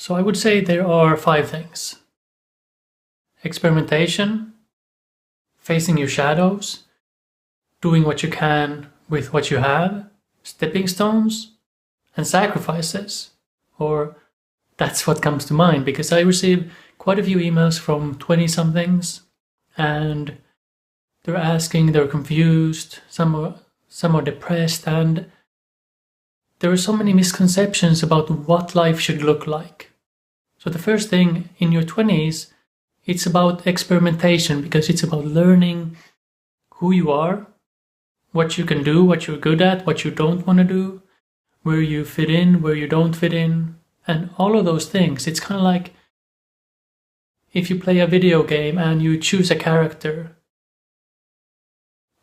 So I would say there are 5 things: experimentation, facing your shadows, doing what you can with what you have, stepping stones, and sacrifices. Or that's what comes to mind, because I receive quite a few emails from 20-somethings, and they're confused, some are depressed, and there are so many misconceptions about what life should look like. So the first thing, in your 20s, it's about experimentation, because it's about learning who you are, what you can do, what you're good at, what you don't want to do, where you fit in, where you don't fit in, and all of those things. It's kind of like if you play a video game and you choose a character.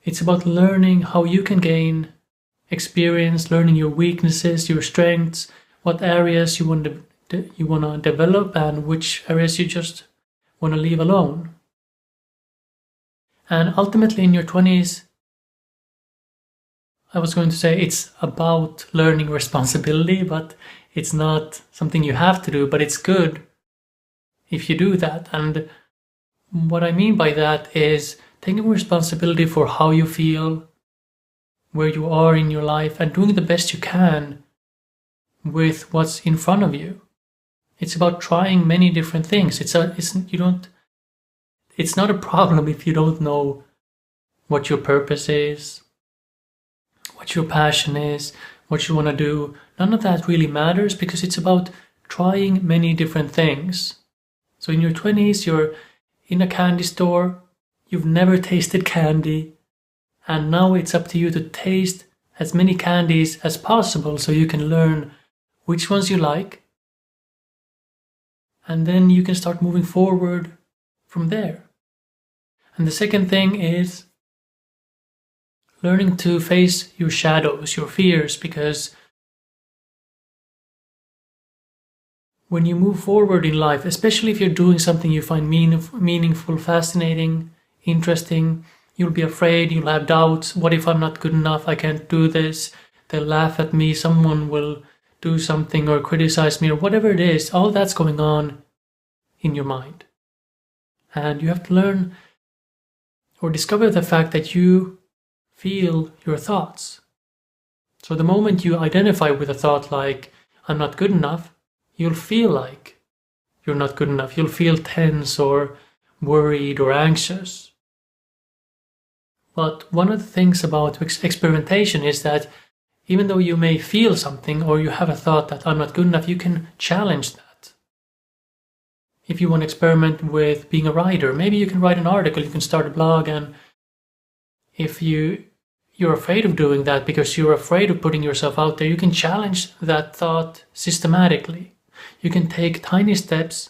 It's about learning how you can gain experience, learning your weaknesses, your strengths, what areas you want to develop, and which areas you just want to leave alone. And ultimately, in your 20s, I was going to say it's about learning responsibility, but it's not something you have to do, but it's good if you do that. And what I mean by that is taking responsibility for how you feel, where you are in your life, and doing the best you can with what's in front of you. It's about trying many different things. It's not a problem if you don't know what your purpose is, what your passion is, what you want to do. None of that really matters, because it's about trying many different things. So in your 20s, you're in a candy store, you've never tasted candy, and now it's up to you to taste as many candies as possible so you can learn which ones you like, and then you can start moving forward from there. And the second thing is learning to face your shadows, your fears, because when you move forward in life, especially if you're doing something you find meaningful, fascinating, interesting, you'll be afraid, you'll have doubts. What if I'm not good enough? I can't do this. They'll laugh at me. Someone will do something or criticize me, or whatever it is. All that's going on in your mind. And you have to learn or discover the fact that you feel your thoughts. So the moment you identify with a thought like, I'm not good enough, you'll feel like you're not good enough. You'll feel tense or worried or anxious. But one of the things about experimentation is that even though you may feel something or you have a thought that I'm not good enough, you can challenge that. If you want to experiment with being a writer, maybe you can write an article, you can start a blog, and if you're afraid of doing that because you're afraid of putting yourself out there, you can challenge that thought systematically. You can take tiny steps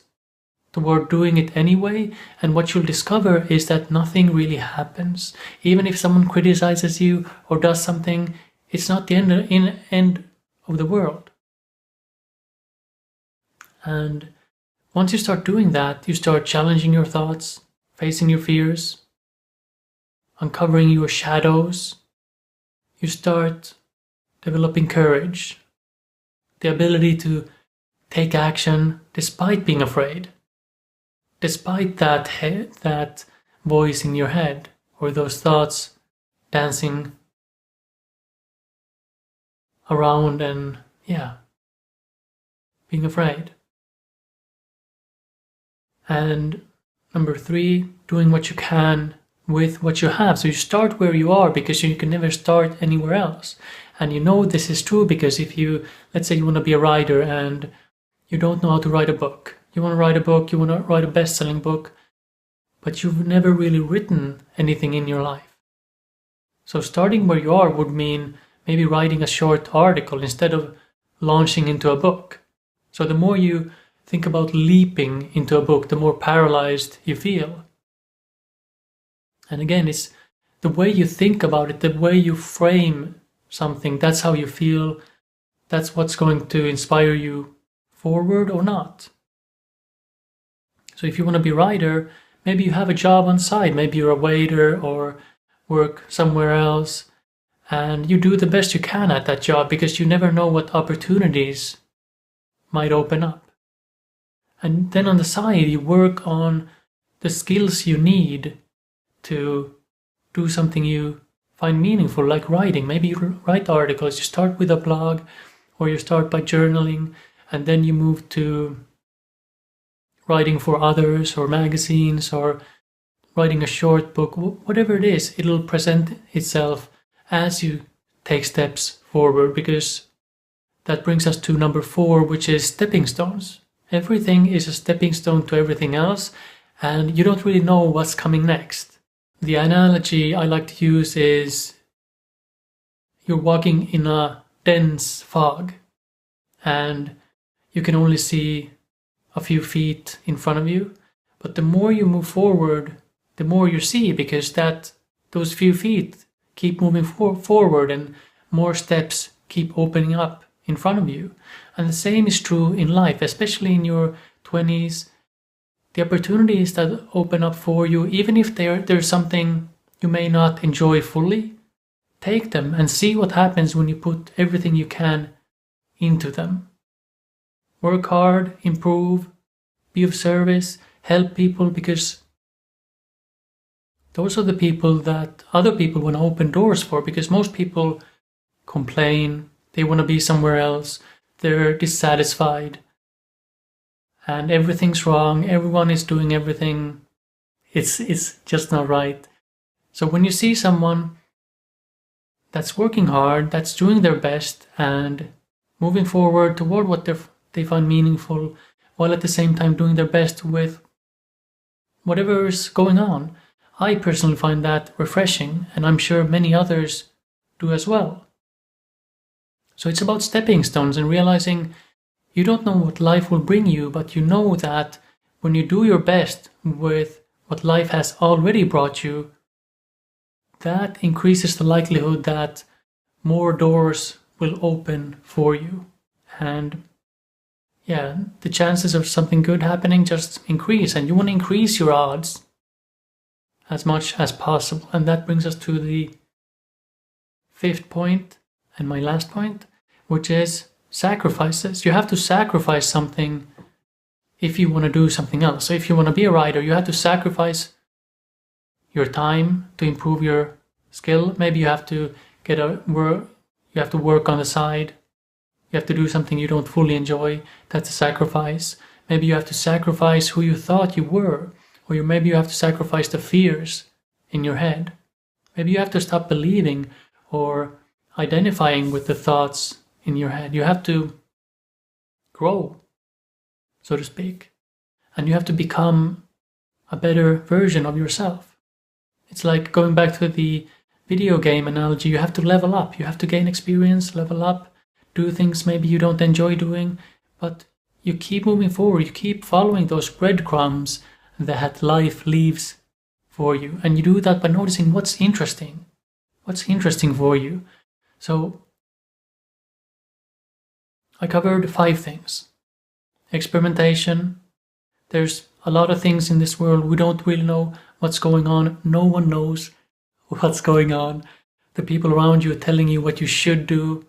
toward doing it anyway, and what you'll discover is that nothing really happens. Even if someone criticizes you or does something, it's not the end of the world. And once you start doing that, you start challenging your thoughts, facing your fears, uncovering your shadows. You start developing courage, the ability to take action despite being afraid, despite that voice in your head or those thoughts dancing around and, being afraid. And number 3, doing what you can with what you have. So you start where you are because you can never start anywhere else. And you know this is true because if you, let's say you want to be a writer and you don't know how to write a book. You want to write a book, you want to write a best-selling book, but you've never really written anything in your life. So starting where you are would mean maybe writing a short article instead of launching into a book. So the more you think about leaping into a book, the more paralyzed you feel. And again, it's the way you think about it, the way you frame something, that's how you feel, that's what's going to inspire you forward or not. So if you want to be a writer, maybe you have a job on side, maybe you're a waiter or work somewhere else, and you do the best you can at that job because you never know what opportunities might open up. And then on the side, you work on the skills you need to do something you find meaningful, like writing. Maybe you write articles, you start with a blog, or you start by journaling, and then you move to writing for others, or magazines, or writing a short book. Whatever it is, it'll present itself as you take steps forward, because that brings us to number 4, which is stepping stones. Everything is a stepping stone to everything else, and you don't really know what's coming next. The analogy I like to use is you're walking in a dense fog, and you can only see a few feet in front of you, but the more you move forward, the more you see, because those few feet keep moving forward and more steps keep opening up in front of you. And the same is true in life, especially in your 20s. The opportunities that open up for you, even if there's something you may not enjoy fully, take them and see what happens when you put everything you can into them. Work hard, improve, be of service, help people, because those are the people that other people want to open doors for, because most people complain, they want to be somewhere else, they're dissatisfied, and everything's wrong, everyone is doing everything, it's just not right. So when you see someone that's working hard, that's doing their best, and moving forward toward what they find meaningful, while at the same time doing their best with whatever is going on, I personally find that refreshing, and I'm sure many others do as well. So it's about stepping stones and realizing you don't know what life will bring you, but you know that when you do your best with what life has already brought you, that increases the likelihood that more doors will open for you. And yeah, the chances of something good happening just increase, and you want to increase your odds as much as possible. And that brings us to the 5th point, and my last point, which is sacrifices. You have to sacrifice something if you want to do something else. So if you want to be a writer, you have to sacrifice your time to improve your skill. Maybe you have to work on the side. You have to do something you don't fully enjoy. That's a sacrifice. Maybe you have to sacrifice who you thought you were, or maybe you have to sacrifice the fears in your head. Maybe you have to stop believing or identifying with the thoughts in your head. You have to grow, so to speak, and you have to become a better version of yourself. It's like going back to the video game analogy. You have to level up. You have to gain experience, level up, do things maybe you don't enjoy doing, but you keep moving forward. You keep following those breadcrumbs that life leaves for you. And you do that by noticing what's interesting for you. So I covered 5 things. Experimentation. There's a lot of things in this world we don't really know what's going on. No one knows what's going on. The people around you are telling you what you should do.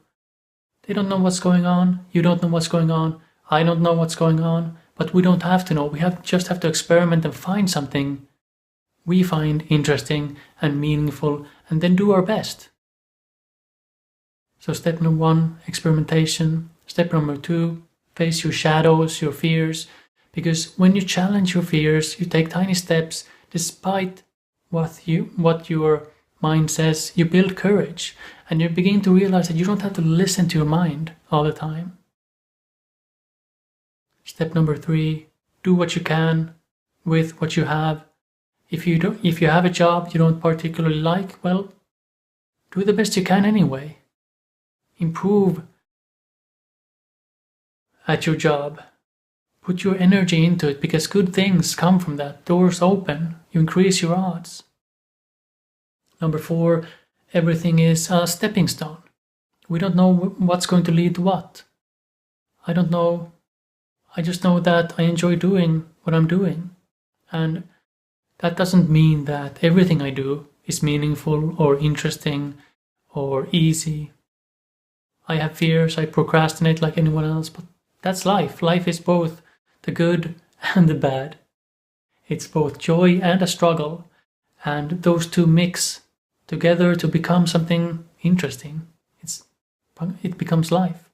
They don't know what's going on. You don't know what's going on. I don't know what's going on. But we don't have to know. We just have to experiment and find something we find interesting and meaningful, and then do our best. So step number 1, experimentation. Step number 2, face your shadows, your fears. Because when you challenge your fears, you take tiny steps despite what your mind says, you build courage, and you begin to realize that you don't have to listen to your mind all the time. Step number 3, do what you can with what you have. If you have a job you don't particularly like, well, do the best you can anyway. Improve at your job. Put your energy into it, because good things come from that. Doors open, you increase your odds. Number 4, everything is a stepping stone. We don't know what's going to lead to what. I don't know. I just know that I enjoy doing what I'm doing. And that doesn't mean that everything I do is meaningful or interesting or easy. I have fears, I procrastinate like anyone else, but that's life. Life is both the good and the bad. It's both joy and a struggle, and those two mix together to become something interesting. It becomes life.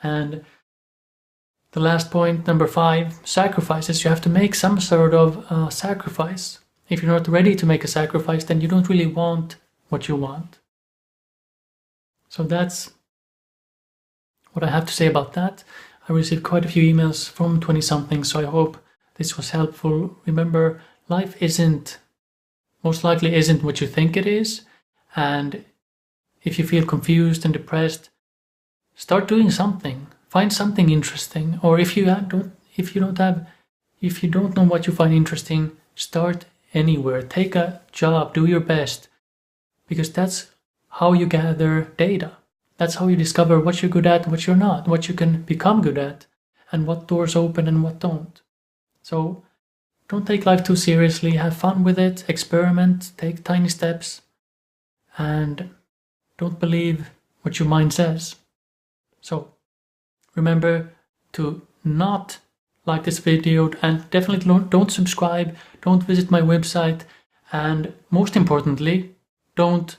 And the last point, number 5, sacrifices. You have to make some sort of sacrifice. If you're not ready to make a sacrifice, then you don't really want what you want. So that's what I have to say about that. I received quite a few emails from 20-somethings, so I hope this was helpful. Remember, life most likely isn't what you think it is, and if you feel confused and depressed, start doing something. Find something interesting, or if you don't know what you find interesting, start anywhere. Take a job, do your best, because that's how you gather data. That's how you discover what you're good at, what you're not, what you can become good at, and what doors open and what don't. So don't take life too seriously. Have fun with it, experiment, take tiny steps, and don't believe what your mind says. So remember to not like this video, and definitely don't subscribe, don't visit my website, and most importantly, don't